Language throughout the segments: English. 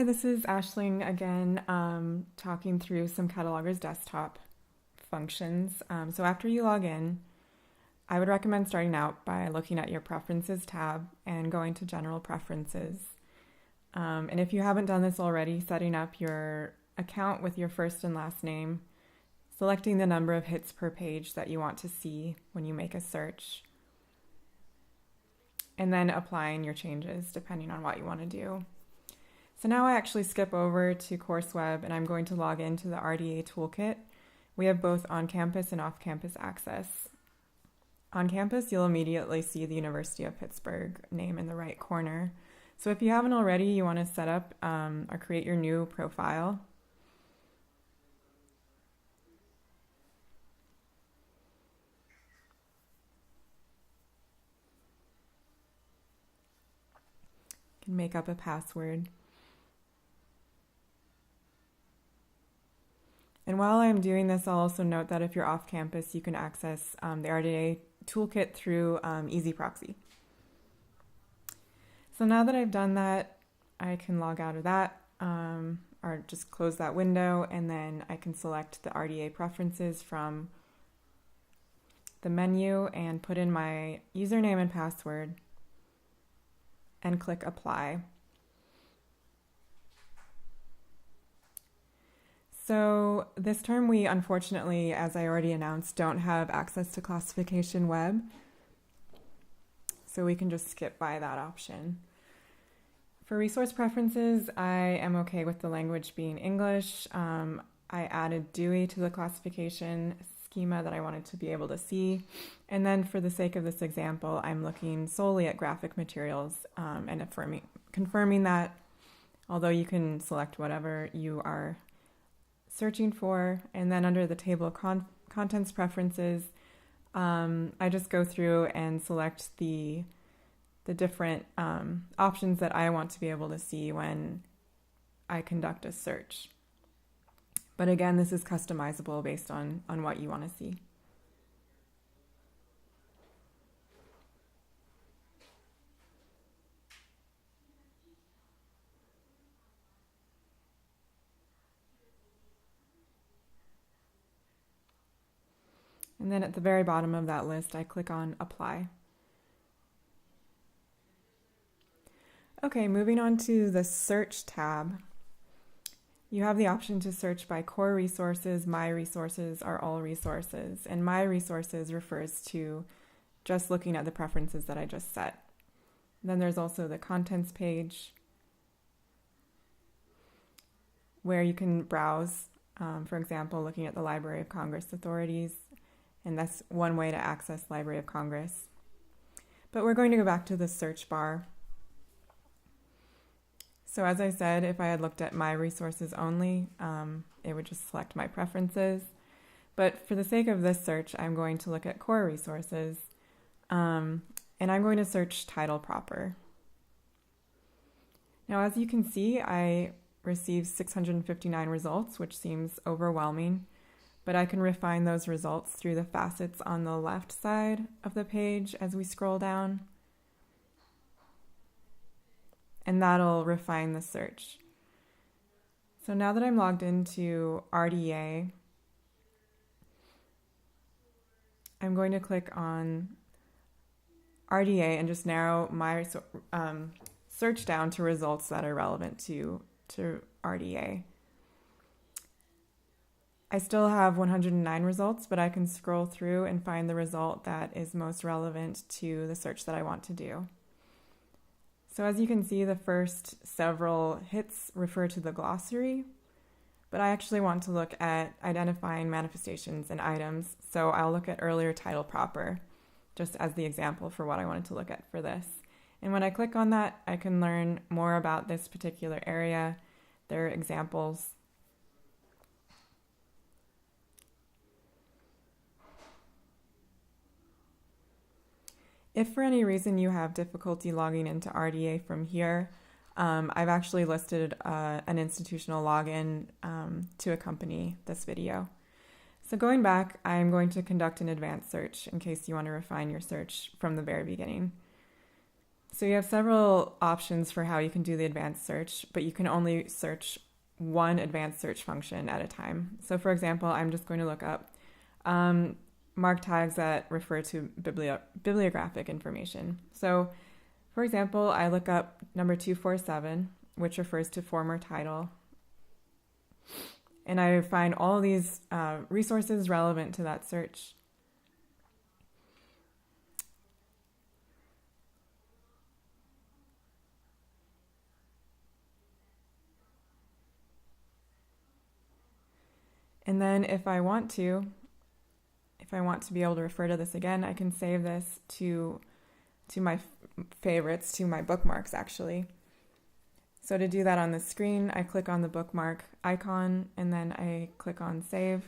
Hi, this is Ashling again, talking through some Cataloger's desktop functions. So after you log in, I would recommend starting out by looking at your Preferences tab and going to General Preferences. And if you haven't done this already, setting up your account with your first and last name, selecting the number of hits per page that you want to see when you make a search, and then applying your changes depending on what you want to do. So now I actually skip over to CourseWeb and I'm going to log into the RDA toolkit. We have both on-campus and off-campus access. On campus, you'll immediately see the University of Pittsburgh name in the right corner. So if you haven't already, you want to set up or create your new profile. You can make up a password. And while I'm doing this, I'll also note that if you're off campus, you can access the RDA toolkit through Easy Proxy. So now that I've done that, I can log out of that or just close that window, and then I can select the RDA preferences from the menu and put in my username and password and click Apply. So this term we unfortunately, as I already announced, don't have access to classification web. So we can just skip by that option. For resource preferences, I am okay with the language being English. I added DOI to the classification schema that I wanted to be able to see. And then for the sake of this example, I'm looking solely at graphic materials and confirming that, although you can select whatever you are searching for. And then under the table of contents preferences, I just go through and select the different options that I want to be able to see when I conduct a search. But again, this is customizable based on what you want to see. And then at the very bottom of that list, I click on Apply. Okay, moving on to the Search tab. You have the option to search by core resources, my resources, or all resources. And my resources refers to just looking at the preferences that I just set. Then there's also the contents page where you can browse, for example, looking at the Library of Congress authorities. And that's one way to access Library of Congress. But we're going to go back to the search bar. So as I said, if I had looked at my resources only, it would just select my preferences. But for the sake of this search, I'm going to look at core resources, and I'm going to search title proper. Now, as you can see, I received 659 results, which seems overwhelming. But I can refine those results through the facets on the left side of the page as we scroll down. And that'll refine the search. So now that I'm logged into RDA, I'm going to click on RDA and just narrow my search down to results that are relevant to RDA. I still have 109 results, but I can scroll through and find the result that is most relevant to the search that I want to do. So as you can see, the first several hits refer to the glossary, but I actually want to look at identifying manifestations and items, so I'll look at earlier title proper, just as the example for what I wanted to look at for this. And when I click on that, I can learn more about this particular area. There are examples. If for any reason you have difficulty logging into RDA from here, I've actually listed an institutional login to accompany this video. So going back, I'm going to conduct an advanced search in case you want to refine your search from the very beginning. So you have several options for how you can do the advanced search, but you can only search one advanced search function at a time. So for example, I'm just going to look up mark tags that refer to bibliographic information. So for example, I look up number 247, which refers to former title. And I find all these resources relevant to that search. And then if I want to be able to refer to this again, I can save this to my favorites, to my bookmarks actually. So to do that on the screen, I click on the bookmark icon and then I click on save.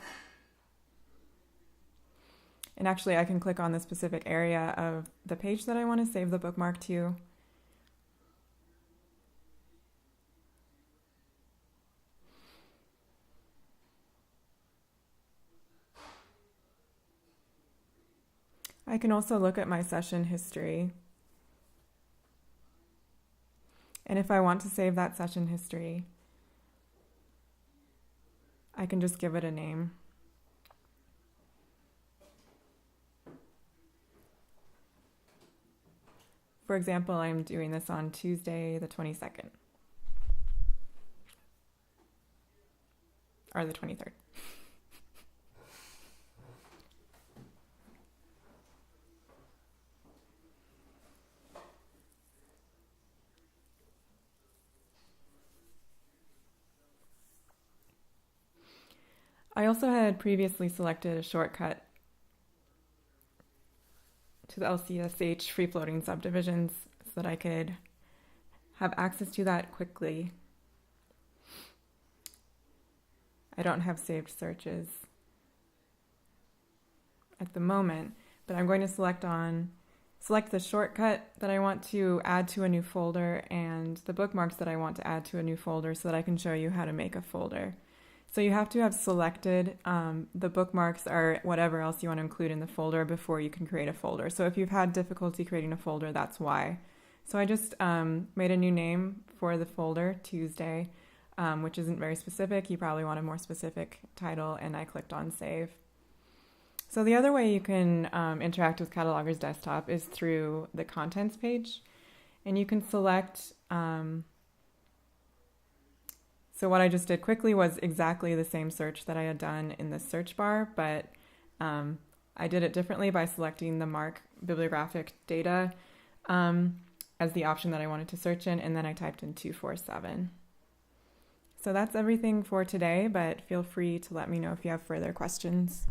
And actually I can click on the specific area of the page that I want to save the bookmark to. I can also look at my session history. And if I want to save that session history, I can just give it a name. For example, I'm doing this on Tuesday the 22nd. Or the 23rd. I also had previously selected a shortcut to the LCSH free-floating subdivisions so that I could have access to that quickly. I don't have saved searches at the moment, but I'm going to select the shortcut that I want to add to a new folder and the bookmarks that I want to add to a new folder so that I can show you how to make a folder. So you have to have selected the bookmarks or whatever else you want to include in the folder before you can create a folder. So if you've had difficulty creating a folder, that's why. So I just made a new name for the folder, Tuesday, which isn't very specific. You probably want a more specific title, and I clicked on save. So the other way you can interact with Catalogger's Desktop is through the contents page, and you can select so what I just did quickly was exactly the same search that I had done in the search bar, but I did it differently by selecting the mark bibliographic data as the option that I wanted to search in, and then I typed in 247. So that's everything for today, but feel free to let me know if you have further questions.